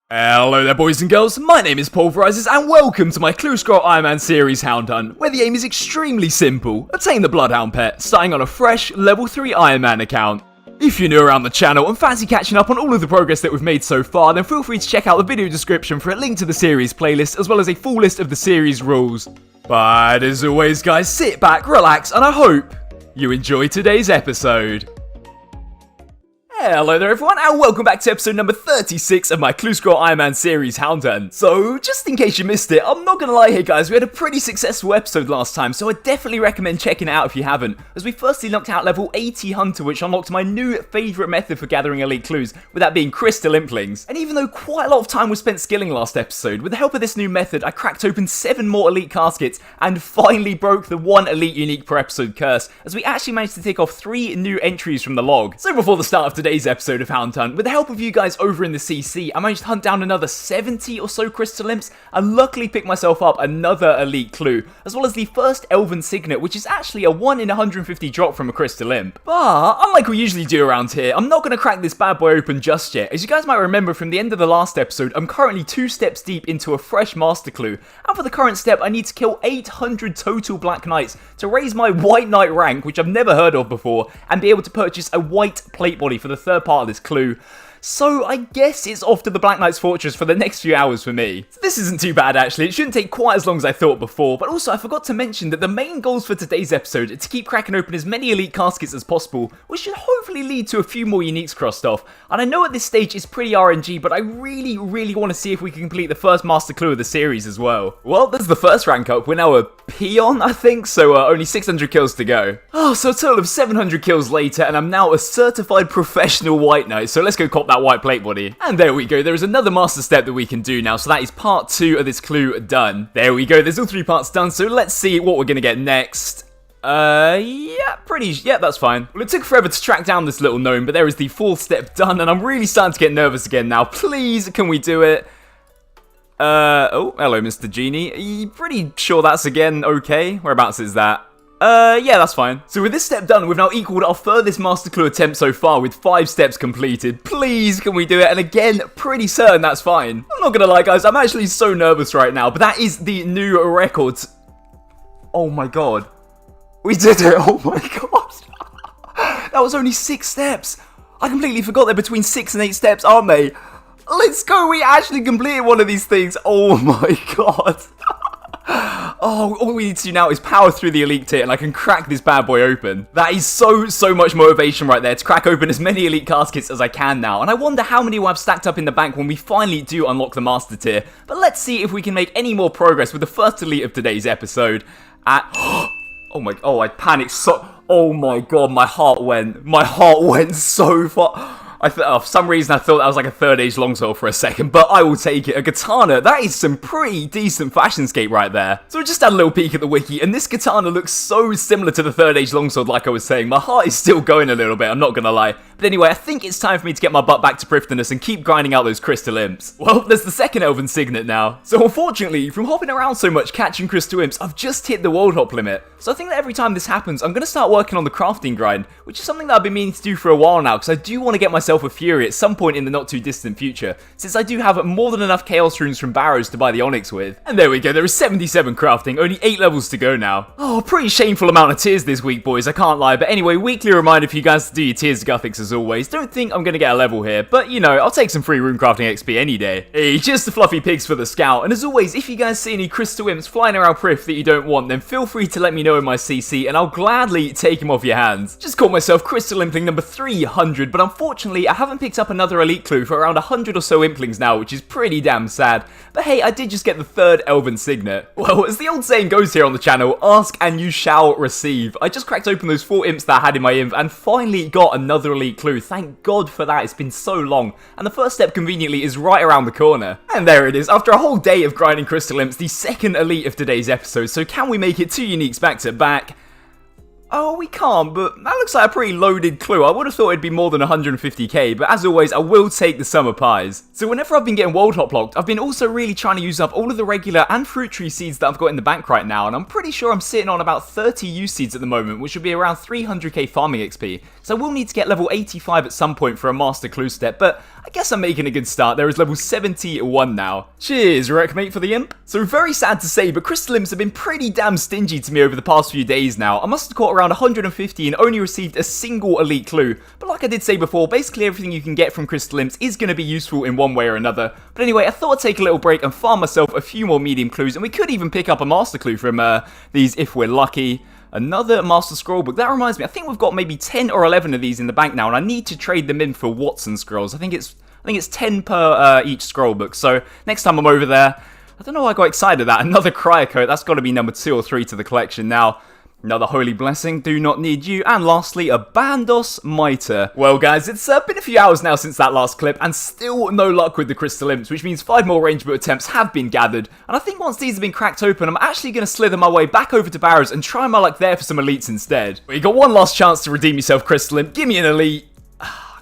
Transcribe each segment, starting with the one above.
Hello there boys and girls, my name is Paul Verizes and welcome to my Clue Scroll Ironman series Hound Hunt, where the aim is extremely simple: obtain the bloodhound pet, starting on a fresh level 3 Ironman account. If you're new around the channel and fancy catching up on all of the progress that we've made so far, then feel free to check out the video description for a link to the series playlist as well as a full list of the series rules. But as always guys, sit back, relax, and I hope you enjoy today's episode. Hello there everyone, and welcome back to episode number 36 of my Clue Scroll Ironman series Hound Hunt. So, just in case you missed it, I'm not gonna lie here guys, we had a pretty successful episode last time, so I definitely recommend checking it out if you haven't, as we firstly knocked out level 80 Hunter, which unlocked my new favourite method for gathering elite clues, with that being crystal implings. And even though quite a lot of time was spent skilling last episode, with the help of this new method, I cracked open 7 more elite caskets, and finally broke the 1 elite unique per episode curse, as we actually managed to tick off 3 new entries from the log. So before the start of today's episode of Hound Hunt, with the help of you guys over in the CC, I managed to hunt down another 70 or so crystal imps, and luckily picked myself up another elite clue, as well as the first elven signet, which is actually a 1 in 150 drop from a crystal imp. But, unlike we usually do around here, I'm not going to crack this bad boy open just yet. As you guys might remember from the end of the last episode, I'm currently 2 steps deep into a fresh master clue, and for the current step I need to kill 800 total black knights to raise my white knight rank, which I've never heard of before, and be able to purchase a white plate body for the third part of this clue. So I guess it's off to the Black Knight's Fortress for the next few hours for me. So this isn't too bad actually, it shouldn't take quite as long as I thought before, but also I forgot to mention that the main goals for today's episode are to keep cracking open as many elite caskets as possible, which should hopefully lead to a few more uniques crossed off. And I know at this stage it's pretty RNG, but I really want to see if we can complete the first master clue of the series as well. Well, there's the first rank up, we're now a peon I think, so only 600 kills to go. Oh, so a total of 700 kills later, and I'm now a certified professional white knight, so let's go cop that white plate body. And there we go, there is another master step that we can do now, so that is part 2 of this clue done. There we go, there's all 3 parts done, so let's see what we're gonna get next. Yeah, that's fine. Well, it took forever to track down this little gnome, but there is the 4th step done, and I'm really starting to get nervous again now. Please, can we do it? Oh, hello Mr. Genie. Are you pretty sure that's again okay? Whereabouts is that? Yeah, that's fine. So with this step done, we've now equaled our furthest master clue attempt so far with 5 steps completed. Please, can we do it? And again, pretty certain that's fine. I'm not gonna lie, guys, I'm actually so nervous right now, but that is the new record. Oh my god. We did it, oh my god. That was only 6 steps. I completely forgot they're between 6 and 8 steps, aren't they? Let's go, we actually completed one of these things. Oh my god. Oh, all we need to do now is power through the elite tier and I can crack this bad boy open. That is so much motivation right there to crack open as many elite caskets as I can now. And I wonder how many we'll have stacked up in the bank when we finally do unlock the master tier. But let's see if we can make any more progress with the first elite of today's episode at... Oh, I panicked so... Oh my god, my heart went so far... for some reason I thought that was like a 3rd age longsword for a second, but I will take it. A katana, that is some pretty decent fashionscape right there. So I just had a little peek at the wiki, and this katana looks so similar to the 3rd age longsword like I was saying. My heart is still going a little bit, I'm not gonna lie. But anyway, I think it's time for me to get my butt back to Prifdinus and keep grinding out those crystal imps. Well, there's the second elven signet now. So unfortunately, from hopping around so much catching crystal imps, I've just hit the world hop limit. So I think that every time this happens, I'm gonna start working on the crafting grind, which is something that I've been meaning to do for a while now, because I do want to get myself a Fury at some point in the not too distant future, since I do have more than enough Chaos Runes from Barrows to buy the Onyx with. And there we go, there is 77 crafting, only 8 levels to go now. Oh, pretty shameful amount of tiers this week, boys, I can't lie. But anyway, weekly reminder for you guys to do your tiers of Gothics as always. Don't think I'm gonna get a level here, but you know, I'll take some free rune crafting XP any day. Hey, just the fluffy pigs for the scout. And as always, if you guys see any crystal imps flying around Prif that you don't want, then feel free to let me know in my CC, and I'll gladly take them off your hands. Just caught myself crystal impling number 300, but unfortunately, I haven't picked up another elite clue for around 100 or so implings now, which is pretty damn sad. But hey, I did just get the 3rd elven signet. Well, as the old saying goes here on the channel, ask and you shall receive. I just cracked open those 4 imps that I had in my inv and finally got another elite clue. Thank god for that, it's been so long. And the first step conveniently is right around the corner. And there it is, after a whole day of grinding crystal imps, the 2nd elite of today's episode. So can we make it 2 uniques back to back? Oh, we can't, but that looks like a pretty loaded clue. I would have thought it'd be more than 150k, but as always, I will take the summer pies. So whenever I've been getting world hop locked, I've been also really trying to use up all of the regular and fruit tree seeds that I've got in the bank right now, and I'm pretty sure I'm sitting on about 30 use seeds at the moment, which would be around 300k farming XP. So I will need to get level 85 at some point for a master clue step, but I guess I'm making a good start. There is level 71 now. Cheers, Wreckmate, for the imp. So very sad to say, but crystal imps have been pretty damn stingy to me over the past few days now. I must have caught around 150 and only received a single elite clue. But like I did say before, basically everything you can get from crystal imps is going to be useful in one way or another. But anyway, I thought I'd take a little break and farm myself a few more medium clues, and we could even pick up a master clue from these if we're lucky. Another Master Scroll book. That reminds me, I think we've got maybe 10 or 11 of these in the bank now, and I need to trade them in for Watson scrolls. I think it's 10 per each scroll book. So next time I'm over there, I don't know why I got excited at that. Another Cryo Coat. That's got to be number 2 or 3 to the collection now. Another Holy Blessing, do not need you. And lastly, a Bandos Mitre. Well guys, it's been a few hours now since that last clip, and still no luck with the Crystal Imps, which means 5 more range boot attempts have been gathered. And I think once these have been cracked open, I'm actually going to slither my way back over to Barrows and try my luck there for some elites instead. But you got one last chance to redeem yourself, Crystal Imp. Give me an elite.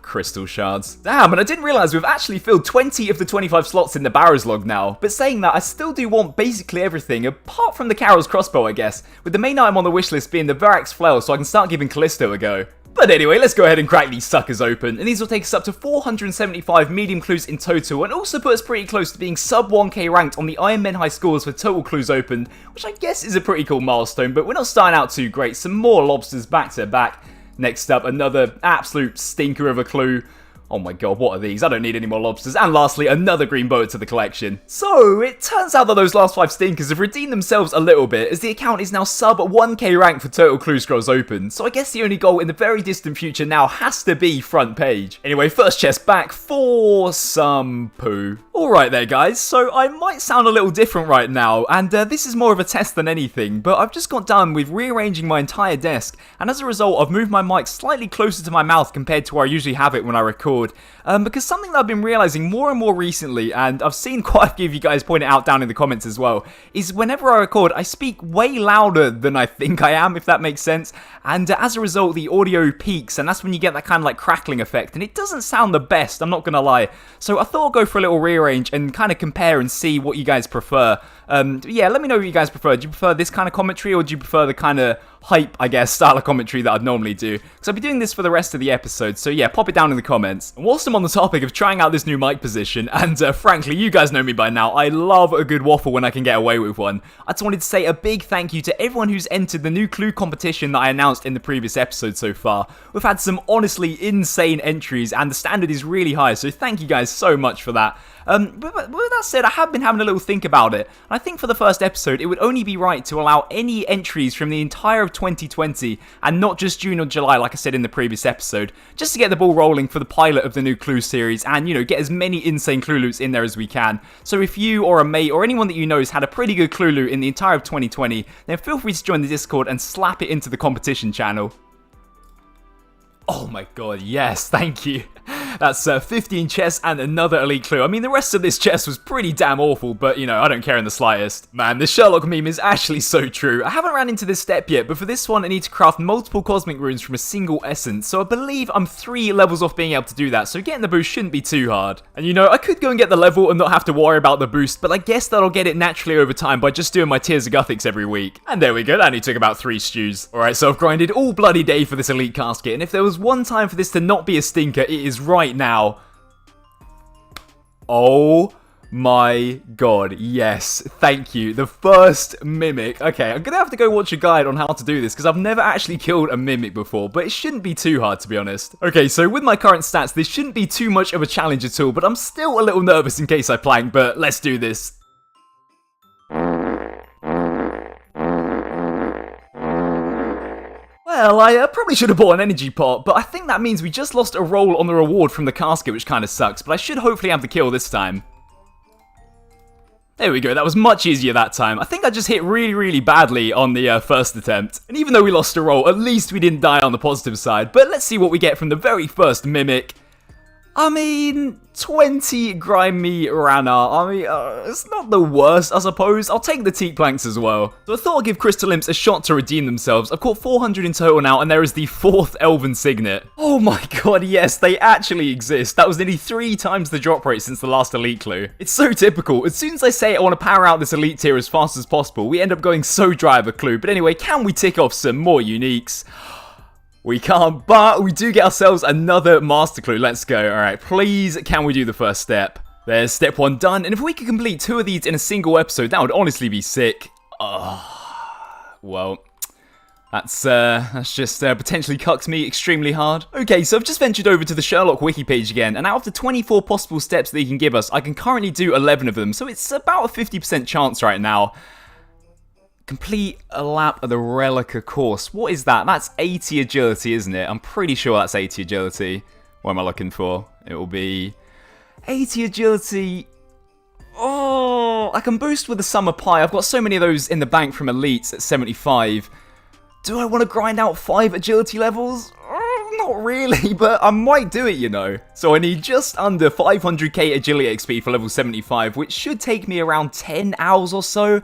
Crystal shards. Damn, and I didn't realise we've actually filled 20 of the 25 slots in the Barrows log now. But saying that, I still do want basically everything, apart from the Carol's crossbow, I guess, with the main item on the wishlist being the Varax flail, so I can start giving Callisto a go. But anyway, let's go ahead and crack these suckers open, and these will take us up to 475 medium clues in total, and also put us pretty close to being sub 1k ranked on the Ironman high scores for total clues opened, which I guess is a pretty cool milestone, but we're not starting out too great. Some more lobsters back to back. Next up, another absolute stinker of a clue. Oh my god, what are these? I don't need any more lobsters. And lastly, another green boat to the collection. So, it turns out that those last 5 stinkers have redeemed themselves a little bit, as the account is now sub 1k rank for total clue scrolls open. So I guess the only goal in the very distant future now has to be front page. Anyway, first chest back for some poo. Alright there guys, so I might sound a little different right now, and this is more of a test than anything, but I've just got done with rearranging my entire desk, and as a result I've moved my mic slightly closer to my mouth compared to where I usually have it when I record. Because something that I've been realizing more and more recently, and I've seen quite a few of you guys point it out down in the comments as well, is whenever I record, I speak way louder than I think I am, if that makes sense, and as a result, the audio peaks, and that's when you get that kind of like crackling effect, and it doesn't sound the best, I'm not gonna lie. So I thought I'd go for a little rearrange and kind of compare and see what you guys prefer. Yeah, let me know what you guys prefer. Do you prefer this kind of commentary, or do you prefer the kind of hype, I guess, style of commentary that I'd normally do? Because I'll be doing this for the rest of the episode, so yeah, pop it down in the comments. And whilst I'm on the topic of trying out this new mic position, and frankly, you guys know me by now, I love a good waffle when I can get away with one. I just wanted to say a big thank you to everyone who's entered the new clue competition that I announced in the previous episode so far. We've had some honestly insane entries, and the standard is really high, so thank you guys so much for that. But with that said, I have been having a little think about it. I think for the first episode, it would only be right to allow any entries from the entire of 2020, and not just June or July like I said in the previous episode, just to get the ball rolling for the pilot of the new Clue series, and, you know, get as many insane Clue loots in there as we can. So if you or a mate or anyone that you know has had a pretty good Clue loot in the entire of 2020, then feel free to join the Discord and slap it into the competition channel. Oh my god, yes, thank you. That's 15 chests and another elite clue. I mean, the rest of this chest was pretty damn awful, but, you know, I don't care in the slightest. Man, this Sherlock meme is actually so true. I haven't ran into this step yet, but for this one, I need to craft multiple cosmic runes from a single essence, so I believe I'm 3 levels off being able to do that, so getting the boost shouldn't be too hard. And, you know, I could go and get the level and not have to worry about the boost, but I guess that I'll get it naturally over time by just doing my Tears of Guthics every week. And there we go, that only took about 3 stews. Alright, so I've grinded all bloody day for this elite casket, and if there was one time for this to not be a stinker, it is right now. Oh my god, yes, thank you. The first mimic. Okay, I'm gonna have to go watch a guide on how to do this, because I've never actually killed a mimic before, but it shouldn't be too hard, to be honest. Okay, so with my current stats, this shouldn't be too much of a challenge at all, but I'm still a little nervous in case I plank, but let's do this. Well, I probably should have bought an energy pot, but I think that means we just lost a roll on the reward from the casket, which kind of sucks, but I should hopefully have the kill this time. There we go, that was much easier that time. I think I just hit really badly on the first attempt. And even though we lost a roll, at least we didn't die on the positive side. But let's see what we get from the very first mimic. I mean, 20 grimy Rana. I mean, it's not the worst, I suppose. I'll take the teak planks as well. So I thought I'd give Crystal Imps a shot to redeem themselves. I've caught 400 in total now, and there is the 4th Elven Signet. Oh my god, yes, they actually exist. That was nearly 3 times the drop rate since the last Elite Clue. It's so typical. As soon as I say I want to power out this Elite tier as fast as possible, we end up going so dry of a clue. But anyway, can we tick off some more uniques? We can't, but we do get ourselves another master clue. Let's go. All right, please, can we do the first step? There's step 1 done, and if we could complete 2 of these in a single episode, that would honestly be sick. Well, that's just potentially cucked me extremely hard. Okay, so I've just ventured over to the Sherlock wiki page again, and out of the 24 possible steps that he can give us, I can currently do 11 of them, so it's about a 50% chance right now. Complete a lap of the Relica course. What is that? That's 80 agility, isn't it? I'm pretty sure that's 80 agility. What am I looking for? It will be 80 agility. Oh, I can boost with the Summer Pie. I've got so many of those in the bank from Elites at 75. Do I want to grind out 5 agility levels? Not really, but I might do it, you know. So I need just under 500k agility XP for level 75, which should take me around 10 hours or so.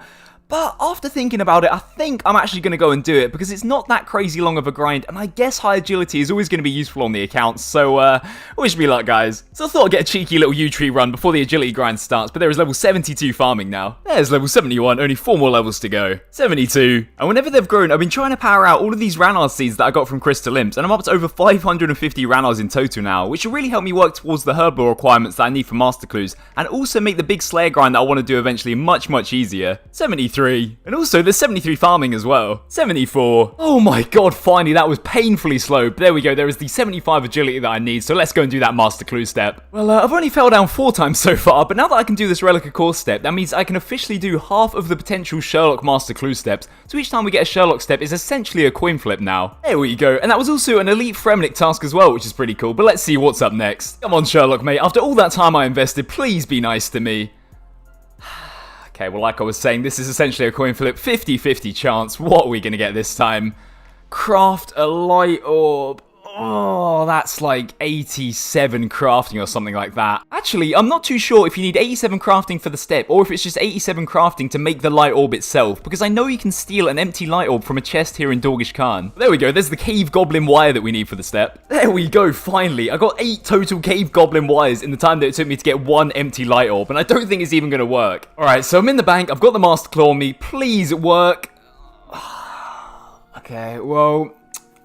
But after thinking about it, I think I'm actually going to go and do it because it's not that crazy long of a grind, and I guess high agility is always going to be useful on the account, so wish me luck, guys. So I thought I'd get a cheeky little U-tree run before the agility grind starts, but there is level 72 farming now. There's level 71, only 4 more levels to go. 72. And whenever they've grown, I've been trying to power out all of these Ranarr seeds that I got from Crystal Imps, and I'm up to over 550 Ranarrs in total now, which will really help me work towards the herbal requirements that I need for Master Clues, and also make the big Slayer grind that I want to do eventually much easier. 73. And also, there's 73 farming as well. 74. Oh my god, finally, that was painfully slow. But there we go, there is the 75 agility that I need, so let's go and do that Master Clue step. Well, I've only fell down 4 times so far, but now that I can do this Relica course step, that means I can officially do half of the potential Sherlock Master Clue steps, so each time we get a Sherlock step is essentially a coin flip now. There we go, and that was also an Elite Fremnik task as well, which is pretty cool, but let's see what's up next. Come on, Sherlock, mate, after all that time I invested, please be nice to me. Okay, well, like I was saying, this is essentially a coin flip, 50-50 chance. What are we going to get this time? Craft a light orb. Oh, that's like 87 crafting or something like that. Actually, I'm not too sure if you need 87 crafting for the step, or if it's just 87 crafting to make the light orb itself, because I know you can steal an empty light orb from a chest here in Dorgish Khan. There we go, there's the cave goblin wire that we need for the step. There we go, finally. I got 8 total cave goblin wires in the time that it took me to get 1 empty light orb, and I don't think it's even going to work. Alright, so I'm in the bank, I've got the Master Claw on me, please work. Okay, well,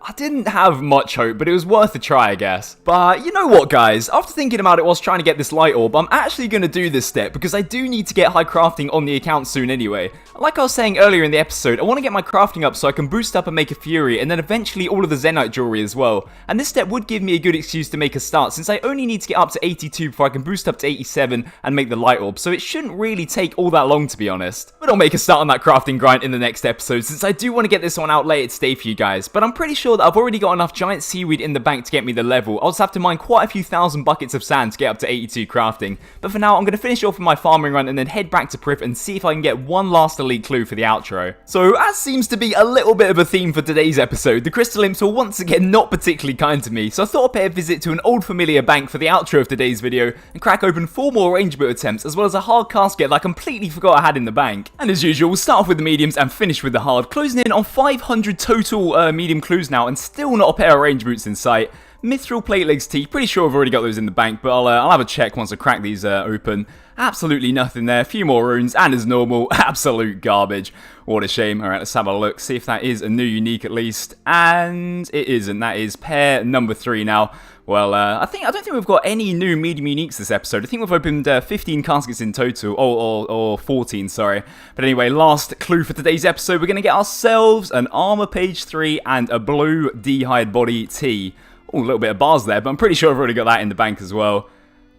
I didn't have much hope, but it was worth a try, I guess. But you know what, guys? After thinking about it whilst trying to get this light orb, I'm actually going to do this step because I do need to get high crafting on the account soon anyway. Like I was saying earlier in the episode, I want to get my crafting up so I can boost up and make a Fury, and then eventually all of the Zenite jewelry as well. And this step would give me a good excuse to make a start, since I only need to get up to 82 before I can boost up to 87 and make the light orb, so it shouldn't really take all that long, to be honest. But I'll make a start on that crafting grind in the next episode, since I do want to get this one out later today for you guys. But I'm pretty sure that I've already got enough giant seaweed in the bank to get me the level. I'll just have to mine quite a few thousand buckets of sand to get up to 82 crafting. But for now, I'm going to finish off with my farming run and then head back to Prif and see if I can get one last elite clue for the outro. So, as seems to be a little bit of a theme for today's episode, the Crystal Imps were once again not particularly kind to me, so I thought I'd pay a visit to an old familiar bank for the outro of today's video and crack open 4 more range boot attempts, as well as a hard casket that I completely forgot I had in the bank. And as usual, we'll start off with the mediums and finish with the hard, closing in on 500 total medium clues now, and still not a pair of range boots in sight. Mithril plate legs teeth, pretty sure I've already got those in the bank, but I'll have a check once I crack these open. Absolutely nothing there, a few more runes, and as normal, absolute garbage. What a shame. Alright, let's have a look, see if that is a new unique at least, and it isn't. That is pair number 3 now. Well, I don't think we've got any new medium uniques this episode. I think we've opened 15 caskets in total, or 14, sorry. But anyway, last clue for today's episode, we're going to get ourselves an armor page 3 and a blue D-hide body T. Oh, a little bit of bars there, but I'm pretty sure I've already got that in the bank as well.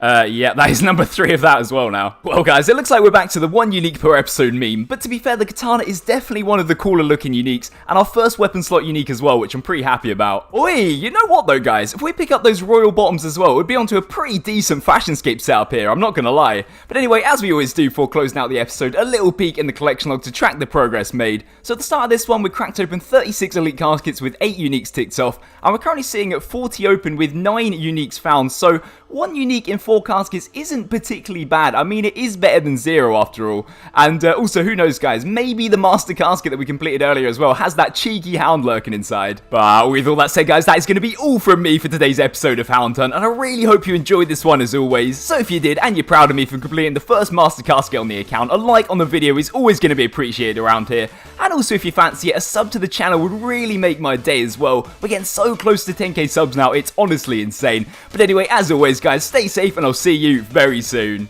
Yeah, that is number 3 of that as well now. Well, guys, it looks like we're back to the 1 unique per episode meme, but to be fair, the katana is definitely one of the cooler looking uniques, and our first weapon slot unique as well, which I'm pretty happy about. Oi, you know what though, guys? If we pick up those royal bottoms as well, we'd be onto a pretty decent fashionscape setup here, I'm not gonna lie. But anyway, as we always do before closing out the episode, a little peek in the collection log to track the progress made. So at the start of this one, we cracked open 36 elite caskets with 8 uniques ticked off, and we're currently sitting at 40 open with 9 uniques found, so 1 unique in 4 caskets isn't particularly bad. I mean, it is better than 0 after all. And also, who knows, guys, maybe the master casket that we completed earlier as well has that cheeky hound lurking inside. But with all that said, guys, that is going to be all from me for today's episode of Hound Hunt, and I really hope you enjoyed this one as always. So if you did, and you're proud of me for completing the first master casket on the account, a like on the video is always going to be appreciated around here. And also, if you fancy it, a sub to the channel would really make my day as well. We're getting so close to 10k subs now, it's honestly insane. But anyway, as always, guys, stay safe, and I'll see you very soon.